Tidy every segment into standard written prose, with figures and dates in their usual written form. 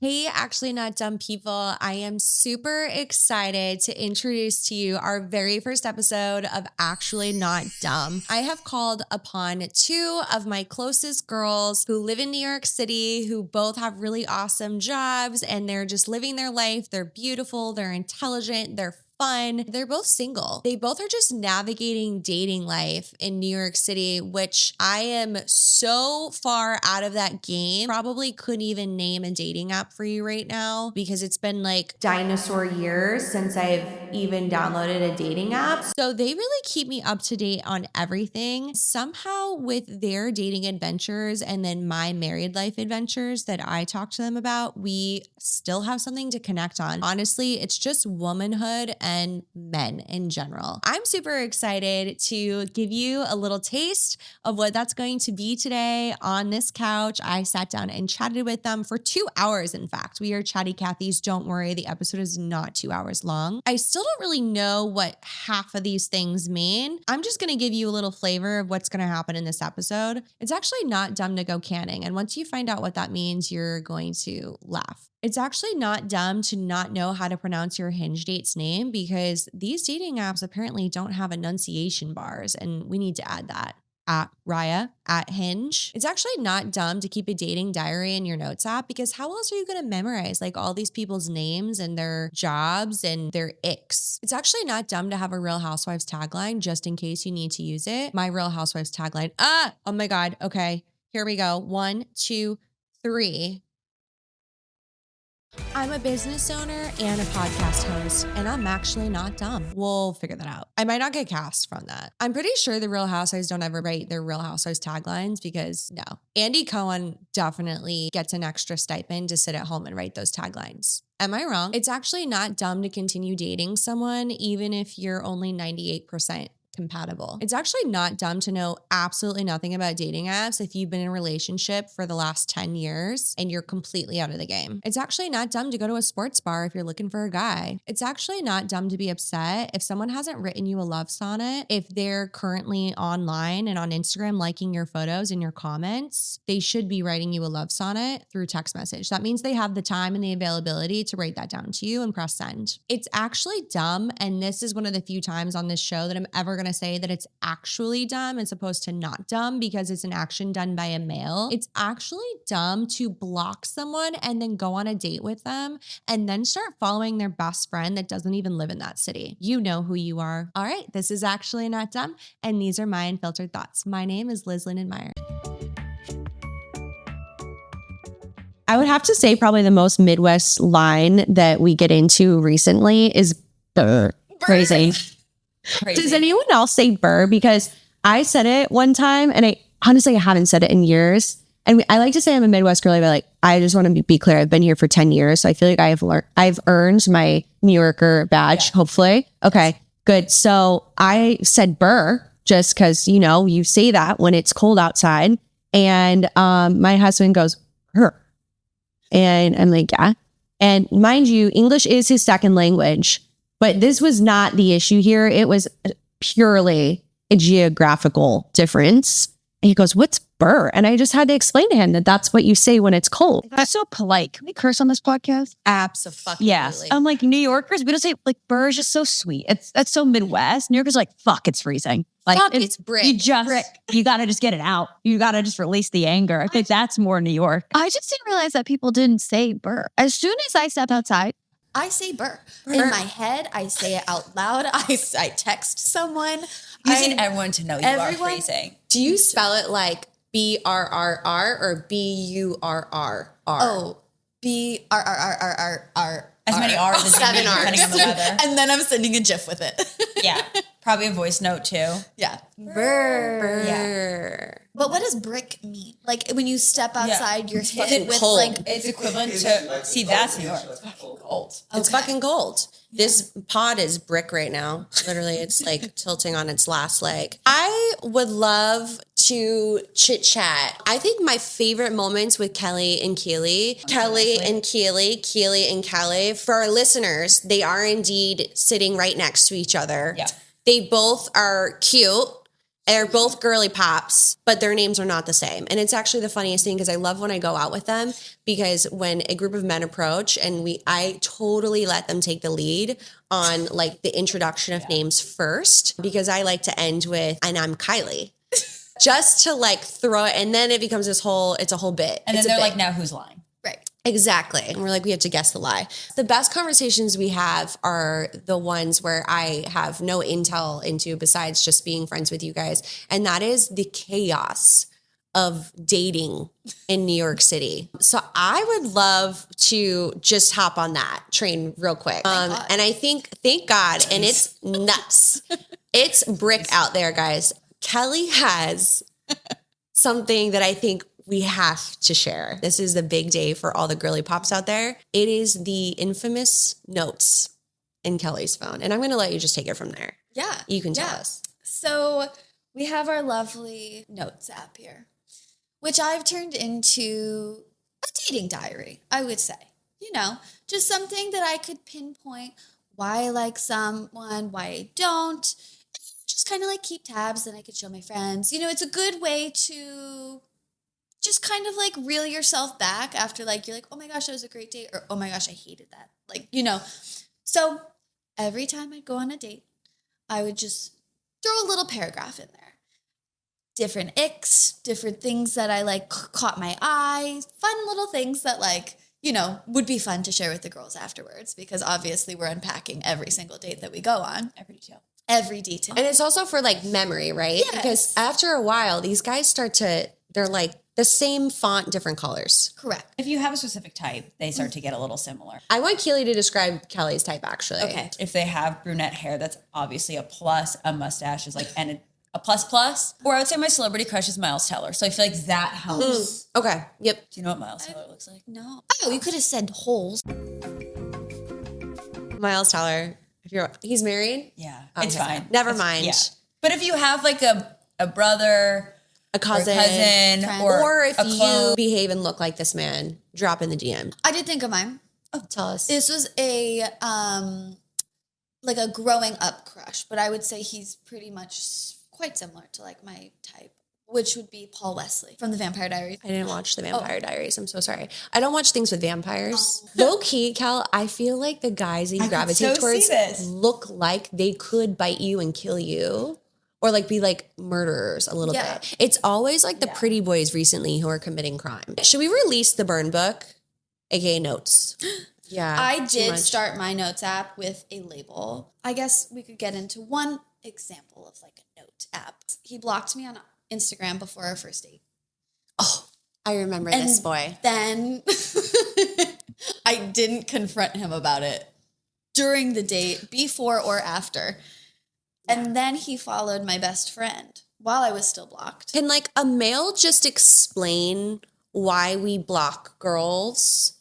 Hey, actually not dumb people. I am super excited to introduce to you our very first episode of Actually Not Dumb. I have called upon two of my closest girls who live in New York City, who both have really awesome jobs and they're just living their life. They're beautiful, they're intelligent, they're fun. They're both single. They both are just navigating dating life in New York City, which I am so far out of that game. Probably couldn't even name a dating app for you right now because it's been like dinosaur years since I've even downloaded a dating app. So they really keep me up to date on everything. Somehow with their dating adventures and then my married life adventures that I talk to them about, we still have something to connect on. Honestly, it's just womanhood and men in general. I'm super excited to give you a little taste of what that's going to be today on this couch. I sat down and chatted with them for 2 hours. In fact, we are chatty Cathy's. Don't worry, the episode is not 2 hours long. I still don't really know what half of these things mean. I'm just going to give you a little flavor of what's going to happen in this episode. It's actually not dumb to go canning. And once you find out what that means, you're going to laugh. It's actually not dumb to not know how to pronounce your Hinge date's name because these dating apps apparently don't have enunciation bars, and we need to add that. At Raya, at Hinge. It's actually not dumb to keep a dating diary in your notes app because how else are you going to memorize like all these people's names and their jobs and their icks? It's actually not dumb to have a Real Housewives tagline just in case you need to use it. My Real Housewives tagline. Oh my God. Okay, here we go. 1, 2, 3. I'm a business owner and a podcast host, and I'm actually not dumb. We'll figure that out. I might not get cast from that. I'm pretty sure the Real Housewives don't ever write their Real Housewives taglines because no. Andy Cohen definitely gets an extra stipend to sit at home and write those taglines. Am I wrong? It's actually not dumb to continue dating someone even if you're only 98% compatible. It's actually not dumb to know absolutely nothing about dating apps if you've been in a relationship for the last 10 years and you're completely out of the game. It's actually not dumb to go to a sports bar if you're looking for a guy. It's actually not dumb to be upset if someone hasn't written you a love sonnet. If they're currently online and on Instagram liking your photos and your comments, they should be writing you a love sonnet through text message. That means they have the time and the availability to write that down to you and press send. It's actually dumb, and this is one of the few times on this show that I'm ever going to say that it's actually dumb as opposed to not dumb because it's an action done by a male. It's actually dumb to block someone and then go on a date with them and then start following their best friend that doesn't even live in that city. You know who you are. All right, this is Actually Not Dumb, and these are my unfiltered thoughts. My name is Liz Lindenmeier. I would have to say probably the most Midwest line that we get into recently is burr. Crazy. Does anyone else say burr? Because I said it one time and I honestly haven't said it in years. And I like to say I'm a Midwest girly, but like, I just want to be clear. I've been here for 10 years. So I feel like I've earned my New Yorker badge, hopefully. Okay, good. So I said burr just because, you know, you say that when it's cold outside. And my husband goes, burr. And I'm like, yeah. And mind you, English is his second language. But this was not the issue here. It was purely a geographical difference. And he goes, what's burr? And I just had to explain to him that that's what you say when it's cold. That's so polite. Can we curse on this podcast? Absolutely. Yes. I'm like, New Yorkers, we don't say, like, burr is just so sweet. That's so Midwest. New Yorkers are like, fuck, it's freezing. Like, fuck, it's brick. You got to just get it out. You got to just release the anger. I think that's more New York. I just didn't realize that people didn't say burr. As soon as I step outside, I say burr. In my head, I say it out loud. I text someone. You need everyone to know you are freezing. Do you spell it like BRRR or BURRR? Oh, BRRRR. As many R's as you need, depending on the weather. And then I'm sending a GIF with it. Yeah. Probably a voice note too. Yeah. Burr. Yeah. But what does brick mean? Like when you step outside, you're hit with cold. like... It's equivalent to... See, that's New York. It's fucking cold. It's fucking cold. This pod is brick right now. Literally, it's like tilting on its last leg. I would love to chit chat. I think my favorite moments with Kelly and Keely, Keely and Kelly. For our listeners, they are indeed sitting right next to each other. Yeah. They both are cute They're both girly pops, but their names are not the same. And it's actually the funniest thing because I love when I go out with them because when a group of men approach and I totally let them take the lead on like the introduction of names first because I like to end with, and I'm Kylie. Just to like throw it. And then it becomes it's a whole bit. And then they're like, now who's lying? Right. Exactly. And we're like, we have to guess the lie. The best conversations we have are the ones where I have no intel into besides just being friends with you guys. And that is the chaos of dating in New York City. So I would love to just hop on that train real quick. And I think, thank God, and it's nuts. It's brick out there, guys. Kelly has something that I think we have to share. This is the big day for all the girly pops out there. It is the infamous notes in Kelly's phone. And I'm going to let you just take it from there. Yeah. You can tell us. So we have our lovely notes app here, which I've turned into a dating diary, I would say. You know, just something that I could pinpoint why I like someone, why I don't. Just kind of like keep tabs that I could show my friends. You know, it's a good way to just kind of like reel yourself back after like, you're like, oh my gosh, that was a great date. Or, oh my gosh, I hated that. Like, you know, so every time I'd go on a date, I would just throw a little paragraph in there. Different icks, different things that I like caught my eye, fun little things that like, you know, would be fun to share with the girls afterwards because obviously we're unpacking every single date that we go on. Every detail. And it's also for like memory, right? Yes. Because after a while, these guys they're like the same font, different colors. Correct. If you have a specific type, they start to get a little similar. I want Keely to describe Kelly's type actually. Okay. If they have brunette hair, that's obviously a plus. A mustache is like, and a plus. Or I would say my celebrity crush is Miles Teller. So I feel like that helps. Okay. Yep. Do you know what Miles Teller looks like? No. Oh, you could have said holes. Miles Teller. He's married? Yeah. Okay. It's fine. Never mind. Yeah. But if you have like a brother, A cousin, friend. or if a you clone. behave and look like this man, drop in the DM. I did think of mine. Oh, tell us. This was a like a growing up crush, but I would say he's pretty much quite similar to like my type, which would be Paul Wesley from the Vampire Diaries. I didn't watch the Vampire Diaries. I'm so sorry. I don't watch things with vampires. Low key, Cal, I feel like the guys that you gravitate so towards see this. look like they could bite you and kill you. Or like be like murderers a little Yeah. bit. It's always like the pretty boys recently who are committing crime. Should we release the burn book? AKA notes. Yeah. I too did much. start my notes app with a label. I guess we could get into one example of like a note app. He blocked me on Instagram before our first date. Oh, I remember this boy. Then I didn't confront him about it during the date, before or after. And then he followed my best friend while I was still blocked. Can like a male just explain why we block girls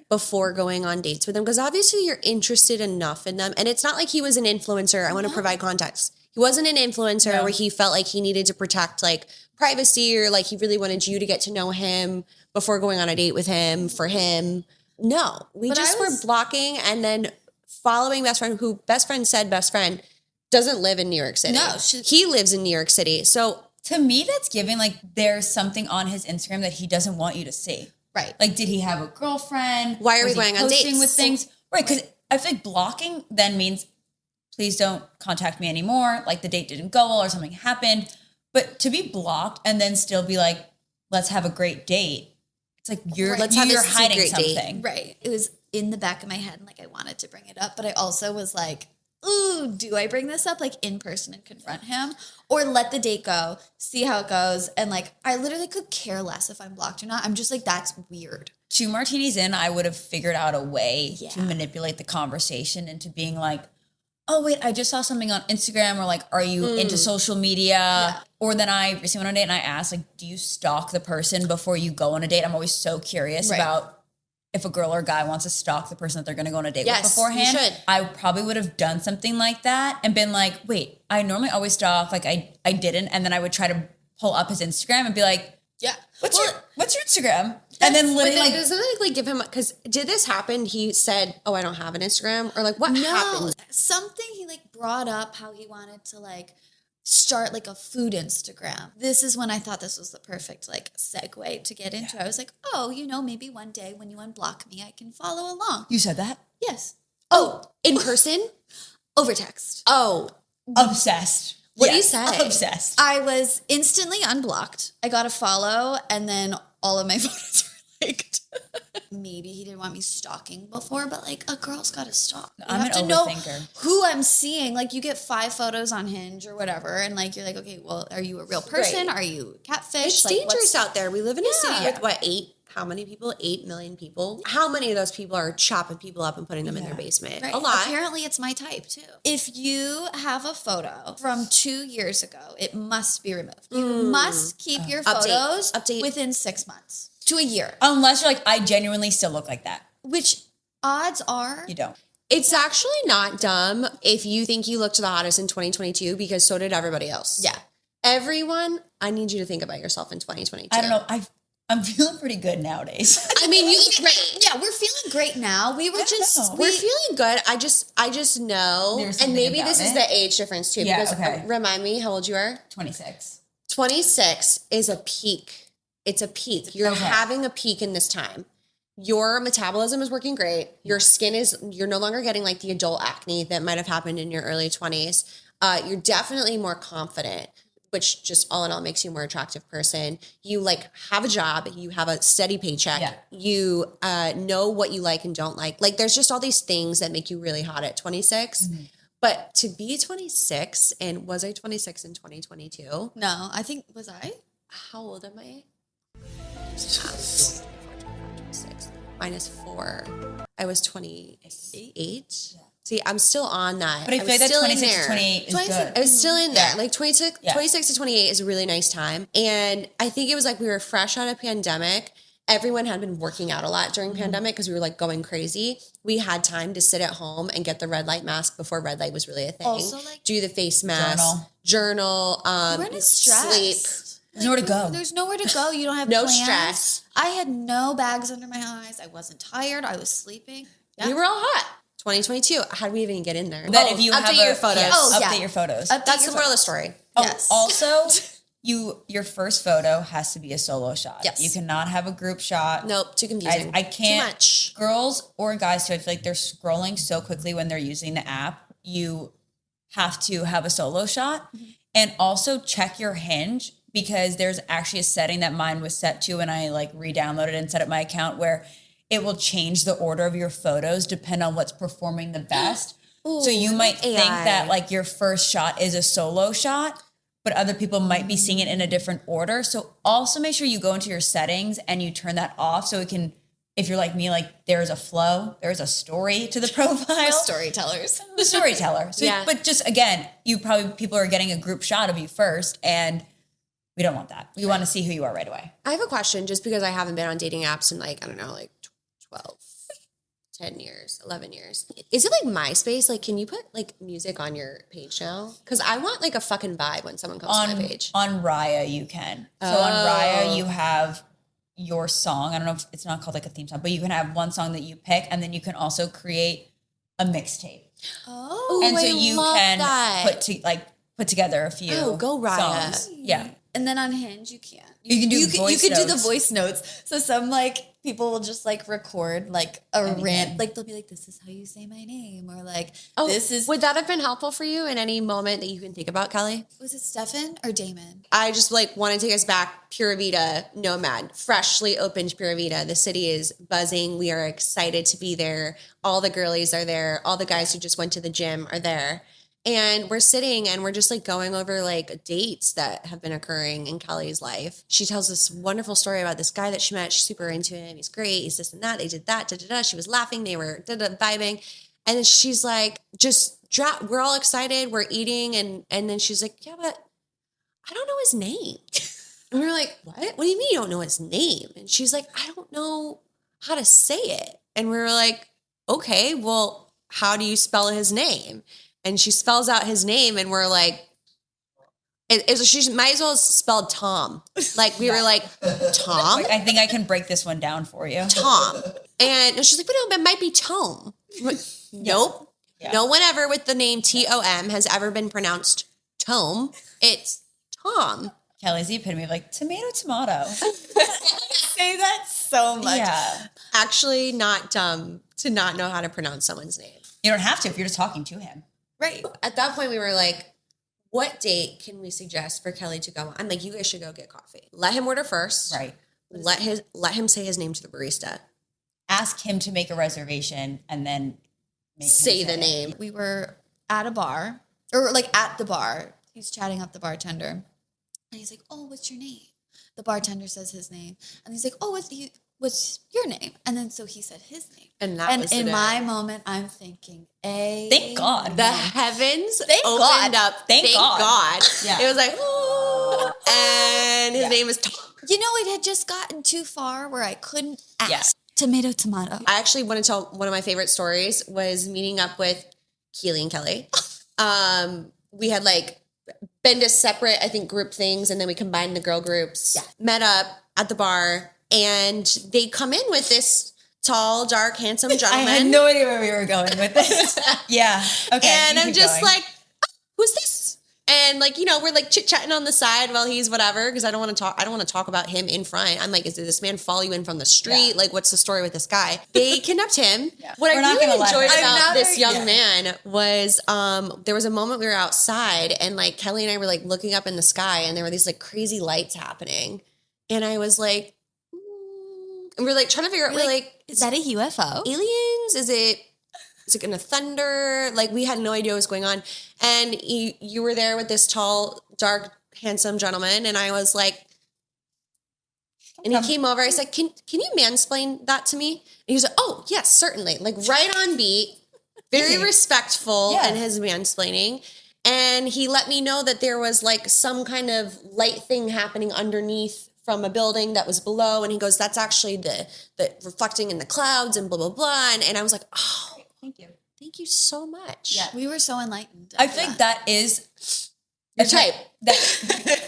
before going on dates with them? Because obviously you're interested enough in them. And it's not like he was an influencer. I want to provide context. He wasn't an influencer where he felt like he needed to protect like privacy or like he really wanted you to get to know him before going on a date with him for him. No, we But just were blocking and then following best friend who best friend said best friend doesn't live in New York City. No, he lives in New York City. So To me, that's giving like there's something on his Instagram that he doesn't want you to see. Right. Like, did he have a girlfriend? Why are we Was he going on posting dates? with things? Right, because I feel like blocking then means please don't contact me anymore. Like the date didn't go well or something happened. But to be blocked and then still be like, let's have a great date. It's like you're Let's have a you're hiding secret date. something. Right. It was in the back of my head and like I wanted to bring it up, but I also was like, ooh, do I bring this up like in person and confront him or let the date go, see how it goes? And like, I literally could care less if I'm blocked or not. I'm just like, that's weird. 2 martinis in, I would have figured out a way Yeah. to manipulate the conversation into being like, oh, wait, I just saw something on Instagram or like, are you into social media? Yeah. Or then I recently went on a date and I asked, like, do you stalk the person before you go on a date? I'm always so curious Right. about if a girl or a guy wants to stalk the person that they're going to go on a date Yes, with beforehand. you should. I probably would have done something like that and been like, wait, I normally always stalk. Like I didn't. And then I would try to pull up his Instagram and be like, Yeah. what's your Instagram? And then But literally then like, doesn't it like give him, because did this happen? He said, oh, I don't have an Instagram, or like what No, happened? something he like brought up how he wanted to like start like a food Instagram. This is when I thought this was the perfect like segue to get into. I was like, oh, maybe one day when you unblock me, I can follow along. You said that? Yes. Oh, in person? Over text. Oh, Obsessed. What do you say? Obsessed. I was instantly unblocked. I got a follow, and then all of my photos were liked. Maybe he didn't want me stalking before, but like a girl's got to stalk. You I'm have an to know overthinker. who I'm seeing. Like you get 5 photos on Hinge or whatever, and like you're like, okay, well, are you a real person? Right. Are you catfish? it's Like, dangerous out there. We live in a city Yeah. with what, 8? How many people? 8 million people. How many of those people are chopping people up and putting them in their basement? Right. A lot. Apparently, it's my type too. If you have a photo from 2 years ago, it must be removed. You must keep your photos Update. within 6 months to a year. Unless you're like, I genuinely still look like that. Which odds are You don't. It's actually not dumb if you think you looked the hottest in 2022 because so did everybody else. Yeah. Everyone, I need you to think about yourself in 2022. I don't know. I'm feeling pretty good nowadays. I mean, you look great. Yeah, we're feeling great now. We were just know. We're feeling good. I just know, There's and something maybe about this is it. the age difference too. Yeah, Because okay. remind me how old you are. 26. 26 is a peak. It's a peak. You're Okay. having a peak in this time. Your metabolism is working great. Your skin you're no longer getting like the adult acne that might have happened in your early 20s. You're definitely more confident, which just all in all makes you a more attractive person. You like have a job, you have a steady paycheck, Yeah. you know what you like and don't like. Like there's just all these things that make you really hot at 26. But to be 26, and was I 26 in 2022? no. I think was I? How old am I? 26 minus 4. I was 28. See, I'm still on that. But I feel like that 26 to 28 is 26 good. I was still in there. Yeah. Like 26, Yeah. 26 to 28 is a really nice time. And I think it was like we were fresh out of pandemic. Everyone had been working out a lot during pandemic because we were like going crazy. We had time to sit at home and get the red light mask before red light was really a thing. Also, like, do the face mask, journal, We're in a stress. sleep. There's nowhere to go. There's nowhere to go. You don't have No plans. stress. I had no bags under my eyes. I wasn't tired. I was sleeping. Yeah. We were all hot. 2022. How do we even get in there? Then if you update have your photos. Yes, Oh, yeah. update your photos. That's the moral of the story. Yes. Also, your first photo has to be a solo shot. Yes. You cannot have a group shot. Nope, too confusing. I can't. Too much. Girls or guys too, I feel like they're scrolling so quickly when they're using the app. You have to have a solo shot. And also check your Hinge, because there's actually a setting that mine was set to, and I like re-downloaded and set up my account, where it will change the order of your photos depend on what's performing the best. So you might think AI. that like your first shot is a solo shot, but other people might be seeing it in a different order. So also make sure you go into your settings and you turn that off so it can, if you're like me, like there's a flow, there's a story to the profile. Storytellers. The storyteller. So, Yeah. But just again, people are getting a group shot of you first, and we don't want that. We want to see who you are right away. I have a question just because I haven't been on dating apps in like, I don't know, like 12, 10 years, 11 years. Is it like MySpace? Like, can you put like music on your page now? Because I want like a fucking vibe when someone comes to my page. On Raya, you can. So on Raya, you have your song. I don't know if it's not called like a theme song, but you can have one song that you pick, and then you can also create a mixtape. Oh. And so I you love can that. put together a few Oh, go Raya. songs. Yeah. And then on Hinge, you can't. You can do you voice could do the notes. voice notes. So some like people will just like record like a Anything. rant. Like they'll be like, "This is how you say my name," or like, Oh, "This is." would that have been helpful for you in any moment that you can think about, Kelly? Was it Stefan or Damon? I just like want to take us back. Pura Vida Nomad, freshly opened Pura Vida. The city is buzzing. We are excited to be there. All the girlies are there. All the guys who just went to the gym are there. And we're sitting and we're just like going over like dates that have been occurring in Kelly's life. She tells this wonderful story about this guy that she met. She's super into him. He's great. He's this and that. They did that. Da, da, da. She was laughing. They were vibing. And then she's like, we're all excited. We're eating. And then she's like, yeah, but I don't know his name. And we were like, what? What do you mean you don't know his name? And she's like, I don't know how to say it. And we were like, okay, well, how do you spell his name? And she spells out his name, and we're like, she might as well have spelled Tom. Like, we were like, Tom? Like, I think I can break this one down for you. Tom. And she's like, but no, it might be Tome. Nope. Yeah. No one ever with the name Tom has ever been pronounced Tom. It's Tom. Kelly's the epitome of like tomato. Say that so much. Yeah. Actually, not dumb to not know how to pronounce someone's name. You don't have to if you're just talking to him. Right. At that point, we were like, what date can we suggest for Kelly to go on? I'm like, you guys should go get coffee. Let him order first. Right. Let him say his name to the barista. Ask him to make a reservation and then Say the name. We were at a bar, or like at the bar. He's chatting up the bartender. And he's like, oh, what's your name? The bartender says his name. And he's like, oh, what's your name? And then so he said his name. And in my moment, I'm thinking, thank God. The heavens God. opened up. Thank God. Yeah. It was like, oh, and his name is Tom. You know, it had just gotten too far where I couldn't ask. Yeah. Tomato. I actually want to tell one of my favorite stories was meeting up with Keely and Kelly. We had like been to separate, I think, group things, and then we combined the girl groups. Yeah. Met up at the bar, and they come in with this tall, dark, handsome gentleman. I had no idea where we were going with this. Yeah. Okay. And I'm just like, who's this? And like, you know, we're like chit-chatting on the side while he's whatever, because I don't want to talk about him in front. I'm like, did this man follow you in from the street? Yeah. Like, what's the story with this guy? They kidnapped him. Yeah. What I really enjoyed about this young man was there was a moment we were outside and like Kelly and I were like looking up in the sky and there were these like crazy lights happening. And I was like, and we're like trying to figure out, we're like, is that a UFO? Aliens? Is it going to thunder? Like, we had no idea what was going on. And you were there with this tall, dark, handsome gentleman. And I was like, and he came over. I said, can you mansplain that to me? And he was like, oh, yes, certainly. Like, right on beat, very respectful in his mansplaining. And he let me know that there was like some kind of light thing happening underneath from a building that was below. And he goes, that's actually the reflecting in the clouds and blah, blah, blah. And I was like, oh. Thank you. Thank you so much. Yeah, we were so enlightened. I think that is your type.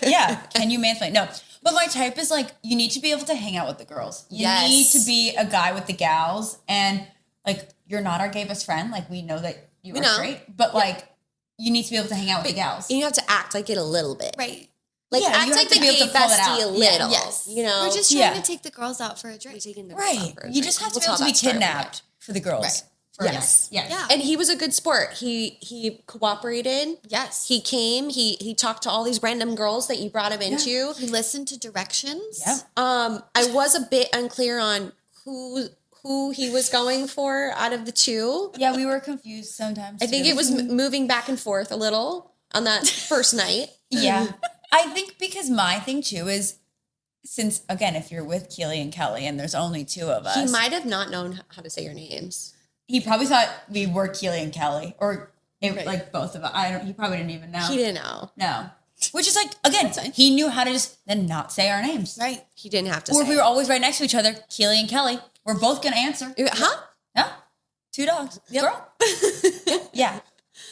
Yeah. Can you mansplain? No. But my type is like, you need to be able to hang out with the girls. You need to be a guy with the gals. And like, you're not our gay best friend. Like, we know that you are straight. But like, you need to be able to hang out with the gals. And you have to act like it a little bit. Right. Like, act like the gay bestie a little. Yes. You know? We're just trying to take the girls out for a drink. You just have to be able to be kidnapped for the girls. Right. Yes. Yeah. And he was a good sport. He cooperated. Yes. He came. He talked to all these random girls that you brought him into. He listened to directions. Yeah. I was a bit unclear on who he was going for out of the two. Yeah, we were confused sometimes. I think it was moving back and forth a little on that first night. Yeah. I think because my thing too is, since again, if you're with Keely and Kelly and there's only two of us. He might have not known how to say your names. He probably thought we were Keely and Kelly, or like both of us. He probably didn't even know. He didn't know. No. Which is like, again, he knew how to just then not say our names. Right. He didn't have to or say if we were always right next to each other, Keely and Kelly, we're both going to answer. Huh? Yeah. 2 dogs. Yep. Girl. Yeah.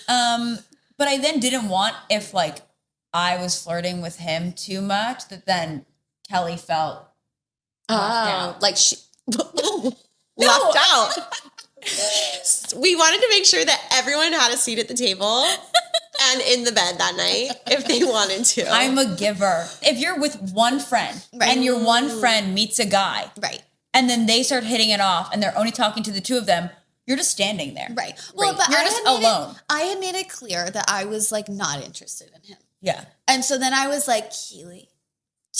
But I then didn't want, if like I was flirting with him too much, that then Kelly felt left out. Like she left out. We wanted to make sure that everyone had a seat at the table and in the bed that night if they wanted to. I'm a giver. If you're with one friend and your one friend meets a guy, right, and then they start hitting it off and they're only talking to the two of them, you're just standing there. Right. Well, but you're just alone. I had made it clear that I was like not interested in him. Yeah. And so then I was like, Keely,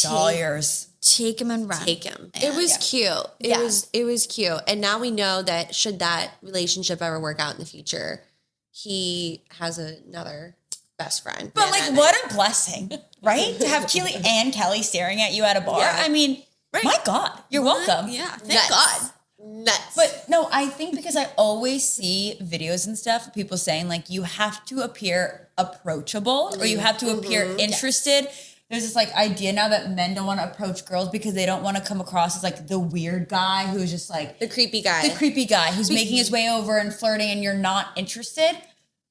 all yours. Take him and run. Take him. It was cute. It was cute. And now we know that should that relationship ever work out in the future, he has another best friend. But like, what a blessing, right? To have Keely and Kelly staring at you at a bar. Yeah. I mean, my God, you're welcome. Yeah. Thank God. Nuts. But no, I think because I always see videos and stuff of people saying like, you have to appear approachable or you have to appear interested. Yes. There's this like idea now that men don't want to approach girls because they don't want to come across as like the weird guy who's just like the creepy guy who's making his way over and flirting and you're not interested.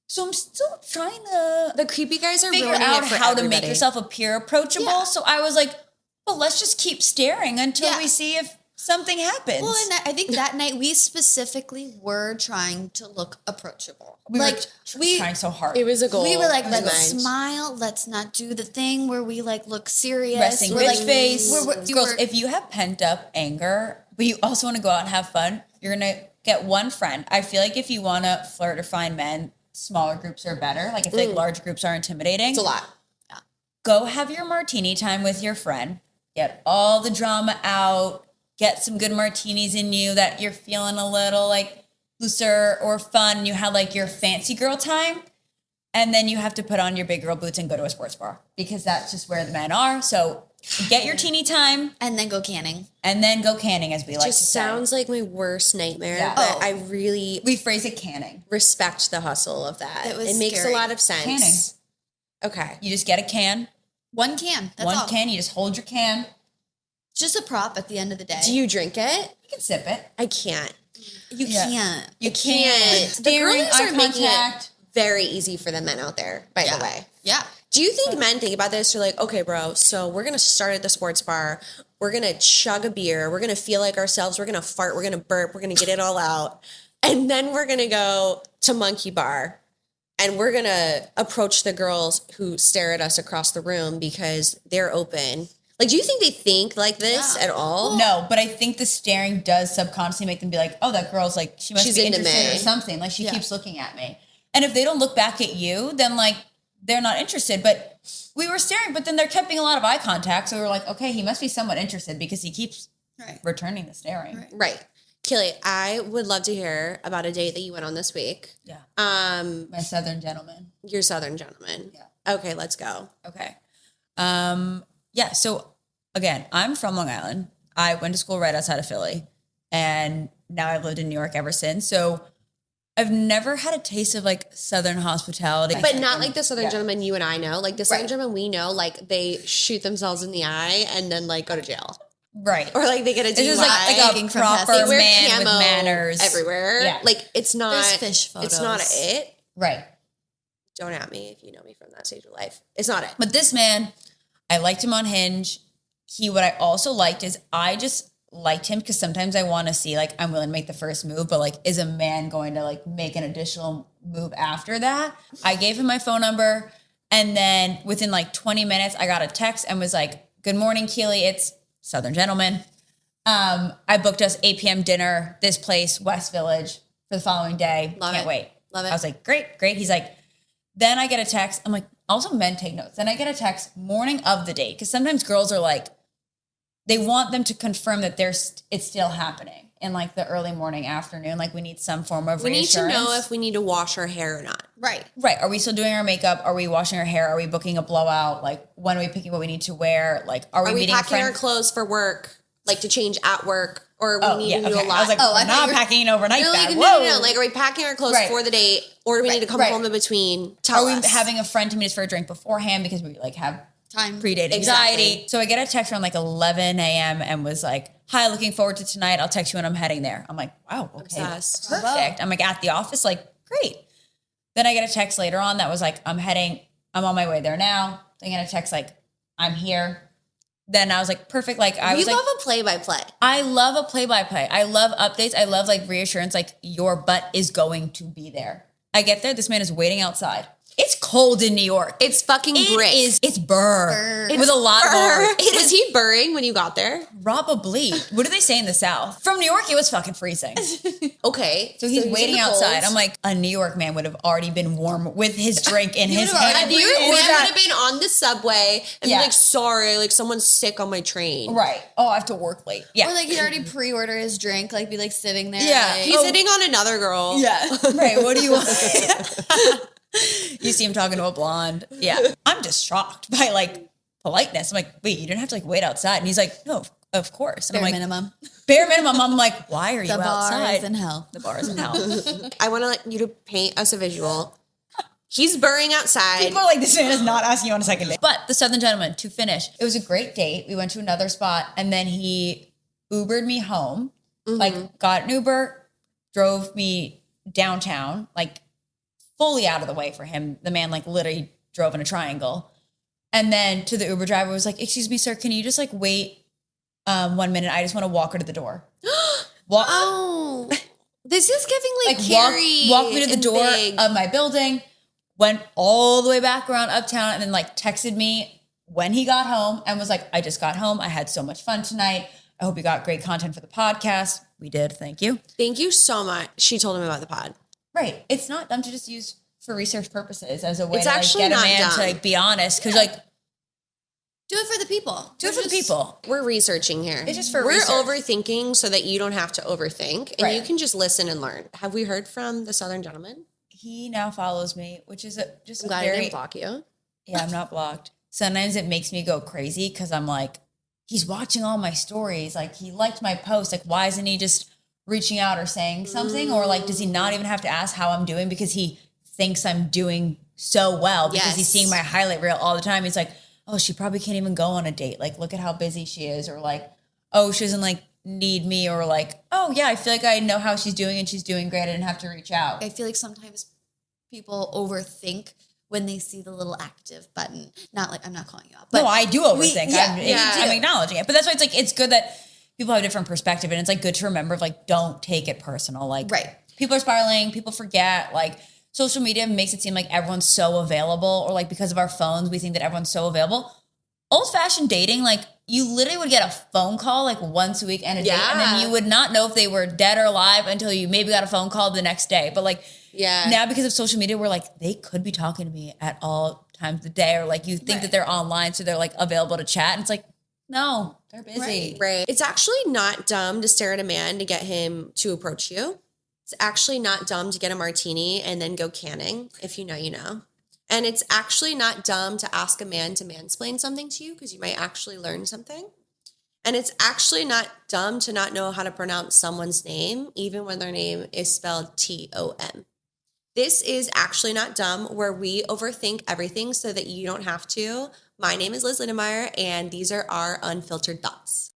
So I'm still trying to the creepy guys are figure out how to make yourself appear approachable. Yeah. So I was like, well, let's just keep staring until we see if something happens. Well, and I think that night we specifically were trying to look approachable. we like were trying so hard. It was a goal. we were like, in my let's mind. smile. Let's not do the thing where we like look serious. Resting We're bitch like, face. we're- Girls, if you have pent up anger, but you also want to go out and have fun, you're going to get one friend. I feel like if you want to flirt or find men, smaller groups are better. Like I feel like large groups are intimidating. It's a lot. Go have your martini time with your friend. Get all the drama out. Get some good martinis in you that you're feeling a little like looser or fun. You had like your fancy girl time. And then you have to put on your big girl boots and go to a sports bar because that's just where the men are. So get your teeny time and then go canning. and then go canning, as we like to Just say. sounds like my worst nightmare, Yeah. but Oh. I really We phrase it canning. respect the hustle of that. It was It makes scary. a lot of sense. Canning. Okay. You just get a can. One can. That's One all. can. You just hold your can. Just a prop at the end of the day. Do you drink it? You can sip it. I can't. You Yeah. can't. You I can't. The Staring, girlies eye are making it contact. very easy for the men out there, by the way. Yeah. Do you think men think about this? You're like, okay, bro, so we're going to start at the sports bar. We're going to chug a beer. We're going to feel like ourselves. We're going to fart. We're going to burp. We're going to get it all out. And then we're going to go to Monkey Bar. And we're going to approach the girls who stare at us across the room because they're open. Like, do you think they think like this at all? No, but I think the staring does subconsciously make them be like, oh, that girl's like, she must She's be into interested me. or something. Like, she keeps looking at me. And if they don't look back at you, then like, they're not interested. But we were staring, but then they're keeping a lot of eye contact. So we were like, okay, he must be somewhat interested because he keeps returning the staring. Right. Kelly, I would love to hear about a date that you went on this week. Yeah. My Southern gentleman. Your Southern gentleman. Yeah. Okay, let's go. Okay. Yeah. So again, I'm from Long Island. I went to school right outside of Philly, and now I've lived in New York ever since. So I've never had a taste of like Southern hospitality, But not like the Southern gentleman you and I know. Like the Southern gentleman we know, like they shoot themselves in the eye and then like go to jail. right? Or like they get a DUI. This is like a Taking from proper they wear man with camo manners everywhere. Yeah. Like it's not. There's fish photos. It's not it. Right. Don't at me if you know me from that stage of life. It's not it. But this man, I liked him on Hinge. What I also liked is I just liked him because sometimes I want to see like I'm willing to make the first move, but like is a man going to like make an additional move after that? I gave him my phone number, and then within like 20 minutes, I got a text and was like, "Good morning, Keely. It's Southern Gentleman. I booked us 8 p.m. dinner, this place, West Village, for the following day. Love Can't it. wait." Love it. I was like, great. He's like, then I get a text. I'm like, also men take notes. Then I get a text morning of the date. Cause sometimes girls are like, they want them to confirm that it's still happening in like the early morning, afternoon. Like we need some form of We need to reassurance. know if we need to wash our hair or not. Right. Right. Are we still doing our makeup? Are we washing our hair? Are we booking a blowout? Like when are we picking what we need to wear? Like, are we meeting packing our friends? clothes for work? Like to change at work? Or are we needing to do a lot? I was like, Oh, I we're thought not you were- packing an overnight You're like, bag. no, Whoa. no, no. Like, are we packing our clothes Right. for the date, or do we need to come Right. home in between? Tell Are us. we having a friend to meet us for a drink beforehand because we like have Time. pre-date Exactly. anxiety? So I get a text around like 11 a.m. and was like, "Hi, looking forward to tonight. I'll text you when I'm heading there." I'm like, "Wow, okay, Obsessed. perfect." I'm like at the office, like, great. Then I get a text later on that was like, I'm on my way there now. Then I get a text like, "I'm here." Then I was like, perfect. Like I We was like, love a play-by-play. I love a play-by-play. I love updates. I love like reassurance. Like your butt is going to be there. I get there. This man is waiting outside. It's cold in New York. It's fucking brick. It's burr. With a lot of Burr. R's. Was he burring when you got there? Probably. What do they say in the South? From New York, it was fucking freezing. Okay. So he's in waiting the outside. cold. I'm like, a New York man would have already been warm with his drink in his would've already hand. A New York man Is would that- have been on the subway and Yeah. be like, sorry, like someone's sick on my train. Right. Oh, I have to work late. Yeah. Or like he'd already pre-order his drink, like be like sitting there. Yeah. like- He's hitting on another girl. Yeah. Right. What do you want? You see him talking to a blonde. Yeah. I'm just shocked by like politeness. I'm like, wait, you didn't have to like wait outside. And he's like, no, of course. And bare I'm like, minimum. bare minimum. I'm like, why are you The bar outside? is in hell. The bar is in hell. I want to let you to paint us a visual. He's burring outside. People are like, this man is not asking you on a second date. But the Southern Gentleman, to finish, it was a great date. We went to another spot and then he Ubered me home, like got an Uber, drove me downtown, like fully out of the way for him. The man like literally drove in a triangle. And then to the Uber driver was like, excuse me, sir, can you just like wait 1 minute. I just want to walk her to the door. Oh, this is giving like Carrie. Walk me to the and door Big. of my building, went all the way back around uptown, and then like texted me when he got home and was like, I just got home. I had so much fun tonight. I hope you got great content for the podcast. We did. Thank you. Thank you so much. She told him about the pod. Right. It's not dumb to just use for research purposes as a way It's to like actually get a not man dumb. to like be honest. Because like, Do it for the people. do it for the people. We're researching here. It's just for We're research. overthinking so that you don't have to overthink and Right. you can just listen and learn. Have we heard from the Southern gentleman? He now follows me, which is just I'm a glad I very didn't block you. Yeah, I'm not blocked. Sometimes it makes me go crazy because I'm like, he's watching all my stories. Like, he liked my post. Like, why isn't he just reaching out or saying something? Or like, does he not even have to ask how I'm doing because he thinks I'm doing so well because he's Yes. seeing my highlight reel all the time? He's like, oh, she probably can't even go on a date. Like, look at how busy she is. Or like, oh, she doesn't like need me. Or like, oh yeah, I feel like I know how she's doing and she's doing great. I didn't have to reach out. I feel like sometimes people overthink when they see the little active button. Not like I'm not calling you out, but No, I do overthink. yeah, I'm acknowledging it. But that's why it's like, it's good that people have a different perspective. And it's like good to remember, like, don't take it personal. Like, Right. people are spiraling, people forget. Like, social media makes it seem like everyone's so available, or like because of our phones, we think that everyone's so available. Old fashioned dating, like, you literally would get a phone call like once a week and a date. And then you would not know if they were dead or alive until you maybe got a phone call the next day. But like, now because of social media, we're like, they could be talking to me at all times of the day, or like you think that they're online, so they're like available to chat. And it's like, no, they're busy. Right. It's actually not dumb to stare at a man to get him to approach you. It's actually not dumb to get a martini and then go canning. If you know, you know. And it's actually not dumb to ask a man to mansplain something to you because you might actually learn something. And it's actually not dumb to not know how to pronounce someone's name, even when their name is spelled Tom. This is actually not dumb, where we overthink everything so that you don't have to. My name is Liz Lindenmeier, and these are our unfiltered thoughts.